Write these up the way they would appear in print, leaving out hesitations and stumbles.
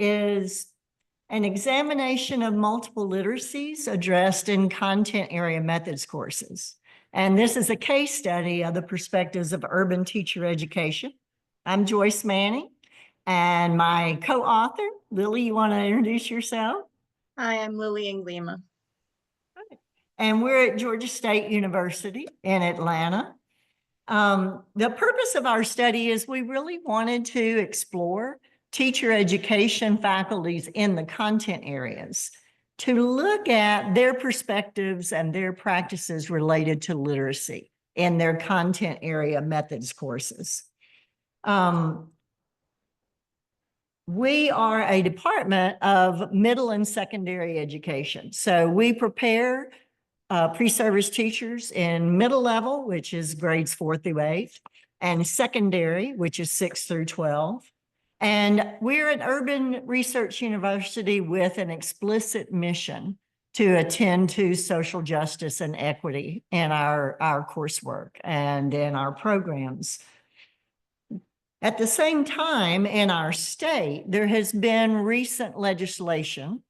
is an examination of multiple literacies addressed in content area methods courses. And this is a case study of the perspectives of urban teacher education. I'm Joyce Manning, and my co-author, Lily, you want to introduce yourself? Hi, I'm Lily Inglima. And we're at Georgia State University in Atlanta. The purpose of our study is we really wanted to explore teacher education faculties in the content areas to look at their perspectives and their practices related to literacy in their content area methods courses. We are a department of middle and secondary education. So we prepare pre-service teachers in middle level, which is grades 4 through 8, and secondary, which is 6 through 12. And we're an urban research university with an explicit mission to attend to social justice and equity in our coursework and in our programs. At the same time, in our state, there has been recent legislation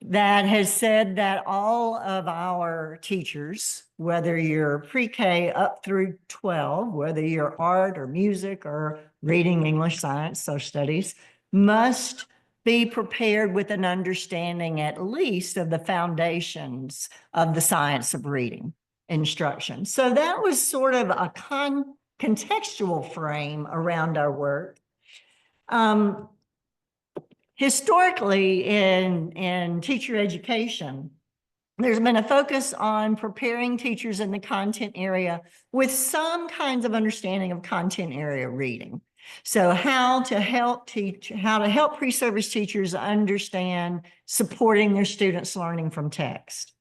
that has said that all of our teachers, whether you're pre-K up through 12, whether you're art or music or reading, English, science, social studies, must be prepared with an understanding at least of the foundations of the science of reading instruction. So that was sort of a contextual frame around our work. Historically, in teacher education, there's been a focus on preparing teachers in the content area with some kinds of understanding of content area reading. So how to help pre-service teachers understand supporting their students learning from text.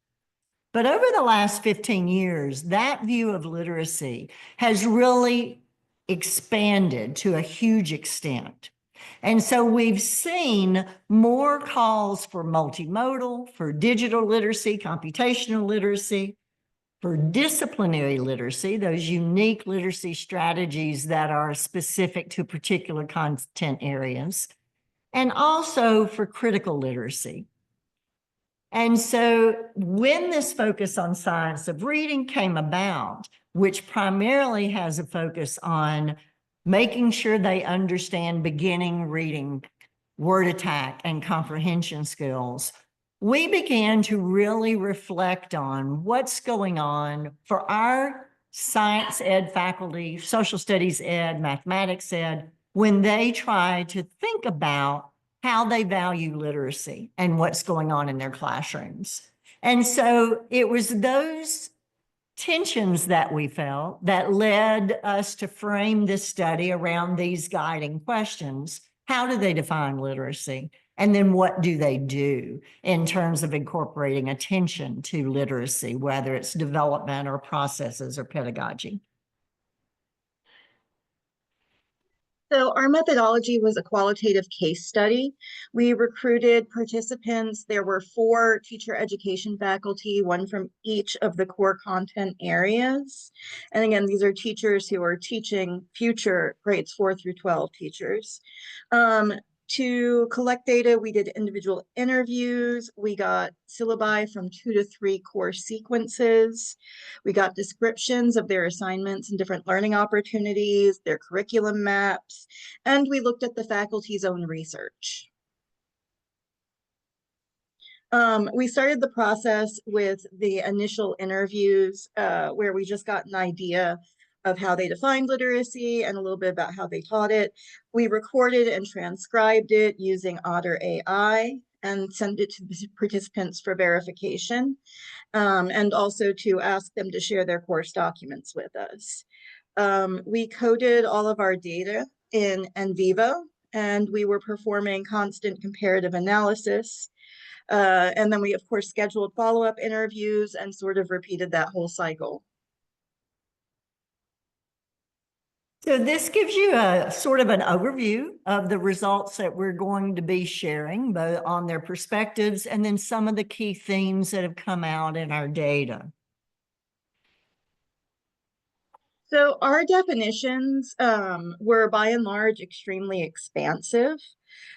But over the last 15 years, that view of literacy has really expanded to a huge extent. And so we've seen more calls for multimodal, for digital literacy, computational literacy, for disciplinary literacy, those unique literacy strategies that are specific to particular content areas, and also for critical literacy. And so when this focus on science of reading came about, which primarily has a focus on making sure they understand beginning reading, word attack, and comprehension skills, we began to really reflect on what's going on for our science ed faculty, social studies ed, mathematics ed, when they try to think about how they value literacy and what's going on in their classrooms. And so it was those tensions that we felt that led us to frame this study around these guiding questions. How do they define literacy? And then what do they do in terms of incorporating attention to literacy, whether it's development or processes or pedagogy? So our methodology was a qualitative case study. We recruited participants. There were 4 teacher education faculty, 1 from each of the core content areas. And again, these are teachers who are teaching future grades 4 through 12 teachers. To collect data, we did individual interviews. We got syllabi from 2 to 3 core sequences. We got descriptions of their assignments and different learning opportunities, their curriculum maps, and we looked at the faculty's own research. We started the process with the initial interviews where we just got an idea of how they defined literacy and a little bit about how they taught it. We recorded and transcribed it using Otter AI and sent it to the participants for verification, and also to ask them to share their course documents with us. We coded all of our data in NVivo, and we were performing constant comparative analysis. And then we, of course, scheduled follow-up interviews and sort of repeated that whole cycle. So this gives you a sort of an overview of the results that we're going to be sharing, both on their perspectives and then some of the key themes that have come out in our data. So our definitions were by and large extremely expansive.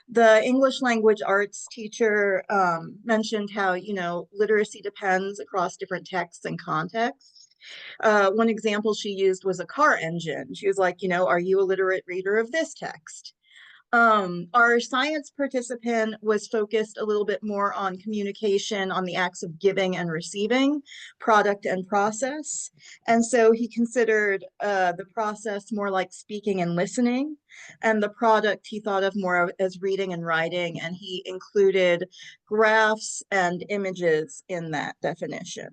The English language arts teacher mentioned how, you know, literacy depends across different texts and contexts. One example she used was a car engine. She was like, you know, are you a literate reader of this text? Our science participant was focused a little bit more on communication, on the acts of giving and receiving, product and process. And so he considered the process more like speaking and listening, and the product he thought of more as reading and writing, and he included graphs and images in that definition.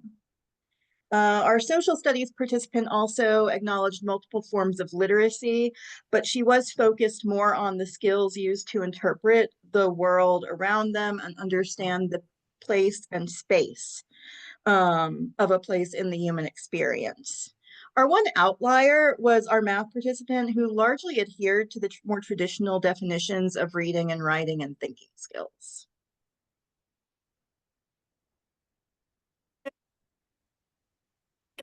Our social studies participant also acknowledged multiple forms of literacy, but she was focused more on the skills used to interpret the world around them and understand the place and space of a place in the human experience. Our one outlier was our math participant, who largely adhered to the more traditional definitions of reading and writing and thinking skills.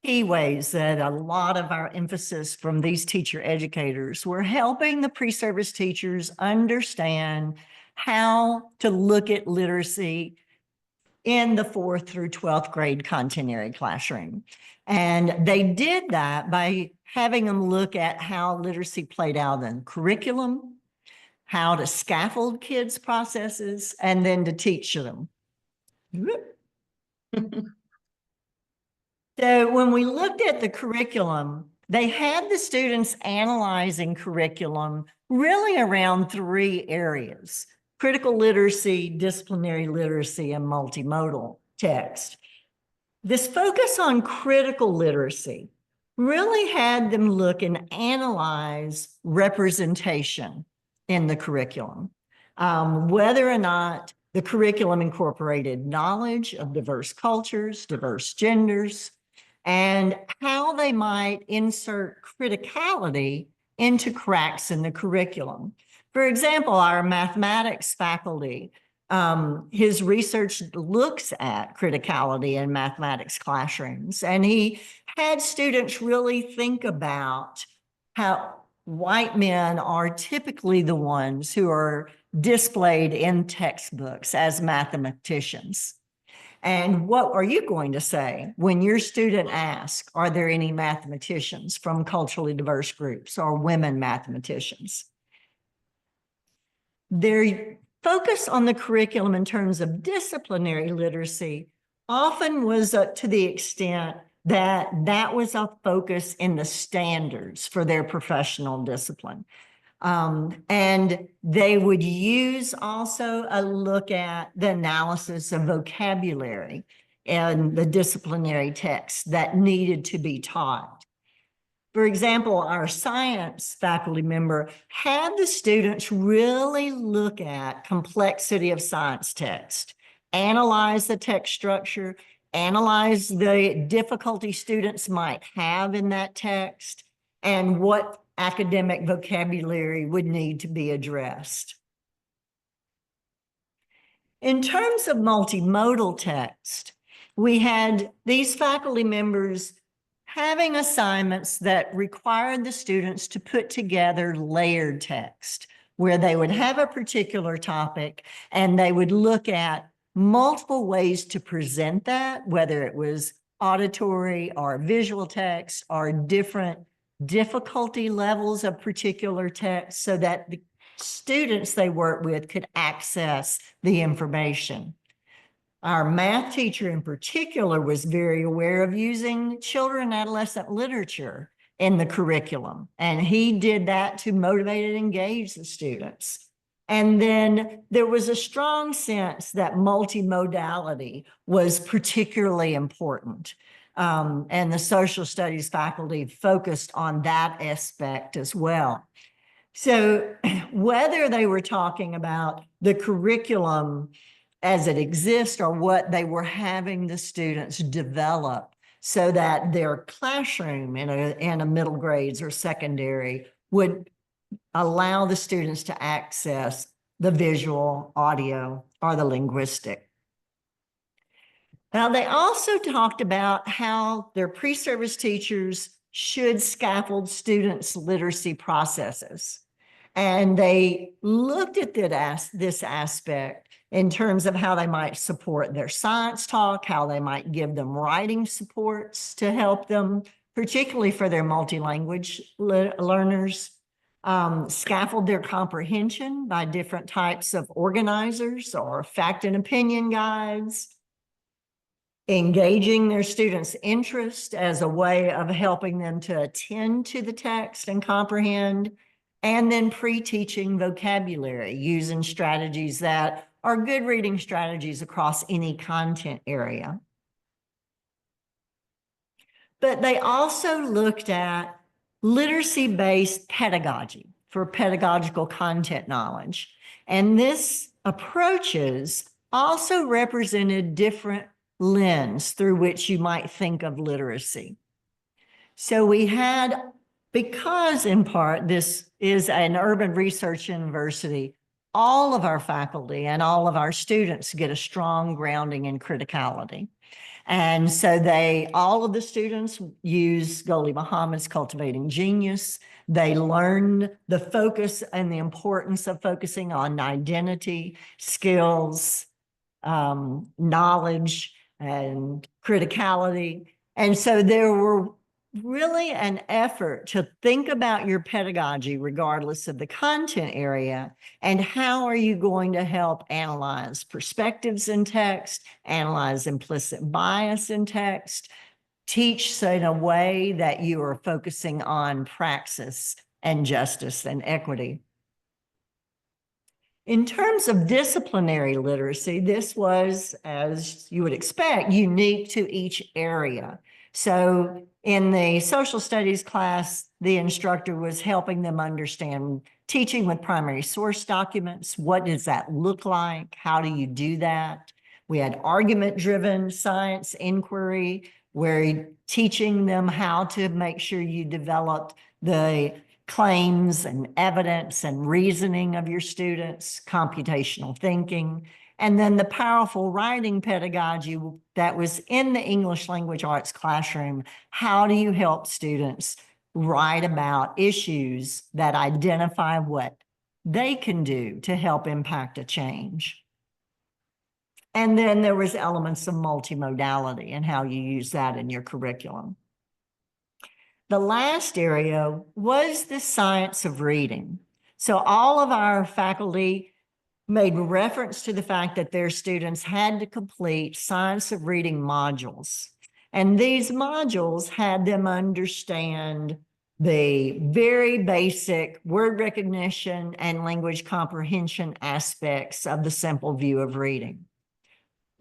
Key ways that a lot of our emphasis from these teacher educators were helping the pre-service teachers understand how to look at literacy in the 4th through 12th grade content area classroom. And they did that by having them look at how literacy played out in curriculum, how to scaffold kids' processes, and then to teach them. So when we looked at the curriculum, they had the students analyzing curriculum really around 3 areas: critical literacy, disciplinary literacy, and multimodal text. This focus on critical literacy really had them look and analyze representation in the curriculum, whether or not the curriculum incorporated knowledge of diverse cultures, diverse genders, and how they might insert criticality into cracks in the curriculum. For example, our mathematics faculty, his research looks at criticality in mathematics classrooms, and he had students really think about how white men are typically the ones who are displayed in textbooks as mathematicians. And what are you going to say when your student asks, are there any mathematicians from culturally diverse groups or women mathematicians? Their focus on the curriculum in terms of disciplinary literacy often was to the extent that that was a focus in the standards for their professional discipline. And they would use also a look at the analysis of vocabulary and the disciplinary texts that needed to be taught. For example, our science faculty member had the students really look at complexity of science text, analyze the text structure, analyze the difficulty students might have in that text, and what academic vocabulary would need to be addressed. In terms of multimodal text, we had these faculty members having assignments that required the students to put together layered text, where they would have a particular topic and they would look at multiple ways to present that, whether it was auditory or visual text or different difficulty levels of particular text, so that the students they work with could access the information. Our math teacher in particular was very aware of using children and adolescent literature in the curriculum, and he did that to motivate and engage the students. And then there was a strong sense that multimodality was particularly important. And the social studies faculty focused on that aspect as well. So whether they were talking about the curriculum as it exists or what they were having the students develop so that their classroom in a middle grades or secondary would allow the students to access the visual, audio, or the linguistic. Now, they also talked about how their pre-service teachers should scaffold students' literacy processes. And they looked at this aspect in terms of how they might support their science talk, how they might give them writing supports to help them, particularly for their multi-language learners, scaffold their comprehension by different types of organizers or fact and opinion guides, engaging their students' interest as a way of helping them to attend to the text and comprehend, and then pre-teaching vocabulary using strategies that are good reading strategies across any content area. But they also looked at literacy-based pedagogy for pedagogical content knowledge. And this approaches also represented different lens through which you might think of literacy. So we had, because in part this is an urban research university, all of our faculty and all of our students get a strong grounding in criticality. And so all of the students use Goli Muhammad's Cultivating Genius. They learn the focus and the importance of focusing on identity, skills, knowledge, and criticality. And so there were really an effort to think about your pedagogy regardless of the content area, and how are you going to help analyze perspectives in text, analyze implicit bias in text, teach in a way that you are focusing on praxis and justice and equity. In terms of disciplinary literacy, this was, as you would expect, unique to each area. So in the social studies class, the instructor was helping them understand teaching with primary source documents. What does that look like? How do you do that? We had argument-driven science inquiry, where teaching them how to make sure you developed the claims and evidence and reasoning of your students, computational thinking, and then the powerful writing pedagogy that was in the English language arts classroom. How do you help students write about issues that identify what they can do to help impact a change? And then there was elements of multimodality and how you use that in your curriculum. The last area was the science of reading. So all of our faculty made reference to the fact that their students had to complete science of reading modules. And these modules had them understand the very basic word recognition and language comprehension aspects of the simple view of reading.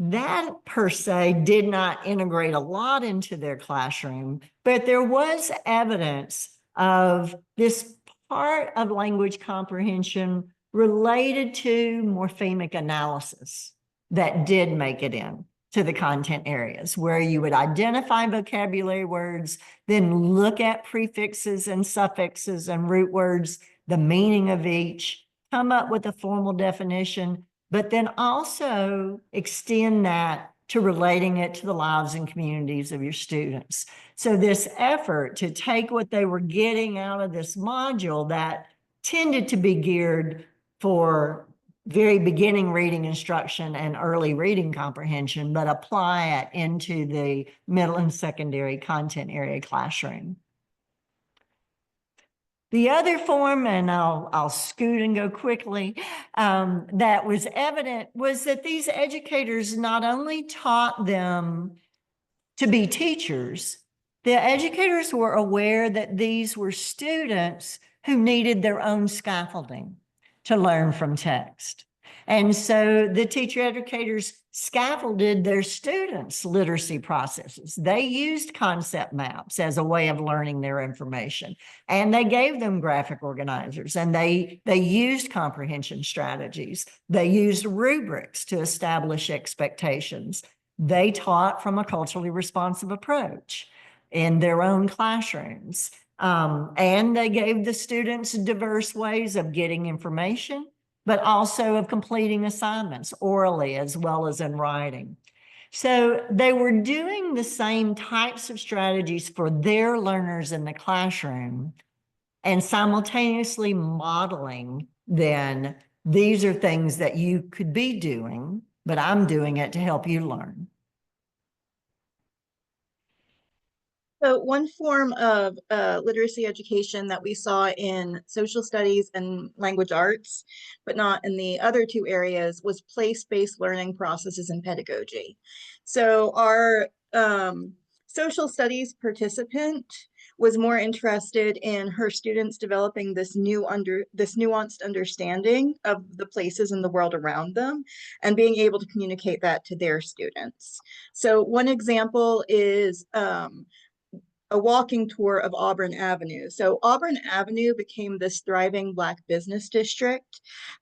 That per se did not integrate a lot into their classroom, but there was evidence of this part of language comprehension related to morphemic analysis that did make it in to the content areas, where you would identify vocabulary words, then look at prefixes and suffixes and root words, the meaning of each, come up with a formal definition, but then also extend that to relating it to the lives and communities of your students. So this effort to take what they were getting out of this module that tended to be geared for very beginning reading instruction and early reading comprehension, but apply it into the middle and secondary content area classroom. The other form, and I'll scoot and go quickly, that was evident was that these educators not only taught them to be teachers, the educators were aware that these were students who needed their own scaffolding to learn from text. And so the teacher educators scaffolded their students' literacy processes. They used concept maps as a way of learning their information, and they gave them graphic organizers, and they used comprehension strategies. They used rubrics to establish expectations. They taught from a culturally responsive approach in their own classrooms. And they gave the students diverse ways of getting information, but also of completing assignments orally as well as in writing. So they were doing the same types of strategies for their learners in the classroom, and simultaneously modeling, then these are things that you could be doing, but I'm doing it to help you learn. So one form of literacy education that we saw in social studies and language arts, but not in the other two areas, was place-based learning processes and pedagogy. So our social studies participant was more interested in her students developing this nuanced understanding of the places in the world around them and being able to communicate that to their students. So one example is a walking tour of Auburn Avenue. So Auburn Avenue became this thriving Black business district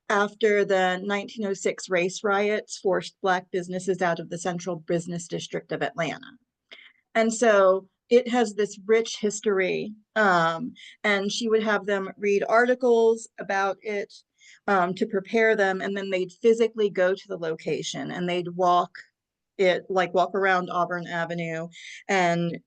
after the 1906 race riots forced Black businesses out of the central business district of Atlanta. And so it has this rich history, and she would have them read articles about it to prepare them, and then they'd physically go to the location and they'd walk around Auburn Avenue, and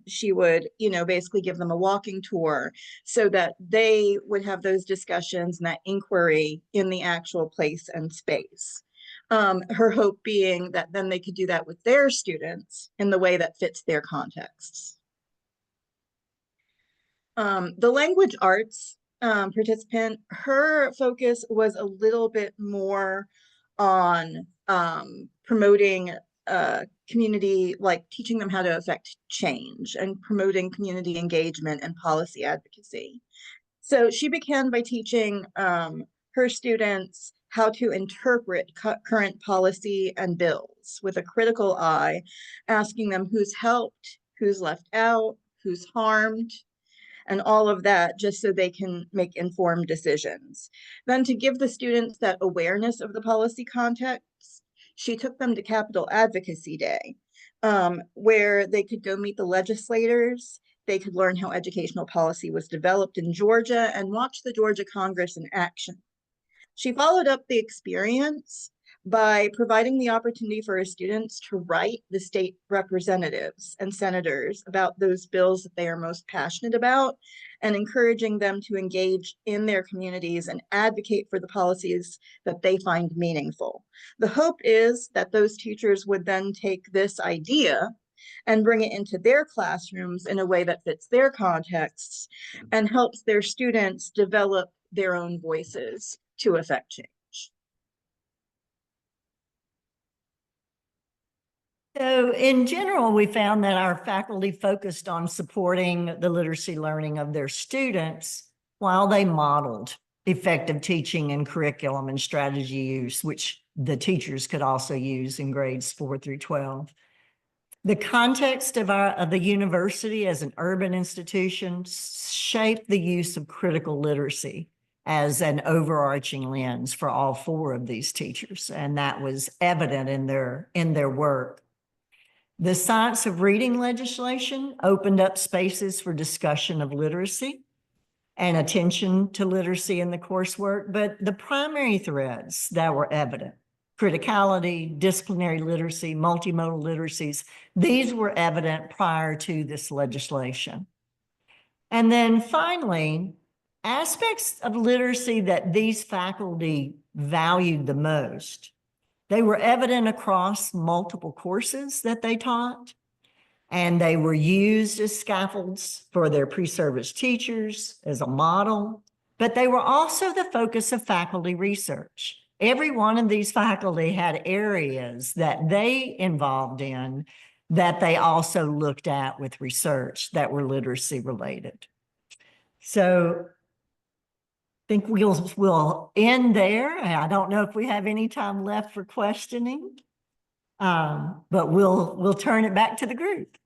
she would, basically give them a walking tour so that they would have those discussions and that inquiry in the actual place and space. Her hope being that then they could do that with their students in the way that fits their contexts. The language arts participant, her focus was a little bit more on promoting community, like teaching them how to affect change and promoting community engagement and policy advocacy. So she began by teaching her students how to interpret current policy and bills with a critical eye, asking them who's helped, who's left out, who's harmed, and all of that, just so they can make informed decisions. Then, to give the students that awareness of the policy context, she took them to Capitol Advocacy Day, where they could go meet the legislators. They could learn how educational policy was developed in Georgia and watch the Georgia Congress in action. She followed up the experience by providing the opportunity for her students to write the state representatives and senators about those bills that they are most passionate about, and encouraging them to engage in their communities and advocate for the policies that they find meaningful. The hope is that those teachers would then take this idea and bring it into their classrooms in a way that fits their contexts and helps their students develop their own voices to affect change. So in general, we found that our faculty focused on supporting the literacy learning of their students while they modeled effective teaching and curriculum and strategy use, which the teachers could also use in grades 4 through 12. The context of the university as an urban institution shaped the use of critical literacy as an overarching lens for all 4 of these teachers, and that was evident in their work. The science of reading legislation opened up spaces for discussion of literacy and attention to literacy in the coursework, but the primary threads that were evident, criticality, disciplinary literacy, multimodal literacies, these were evident prior to this legislation. And then finally, aspects of literacy that these faculty valued the most, they were evident across multiple courses that they taught, and they were used as scaffolds for their pre-service teachers as a model, but they were also the focus of faculty research. Every one of these faculty had areas that they involved in that they also looked at with research that were literacy related. So I think we'll end there. I don't know if we have any time left for questioning, but we'll turn it back to the group.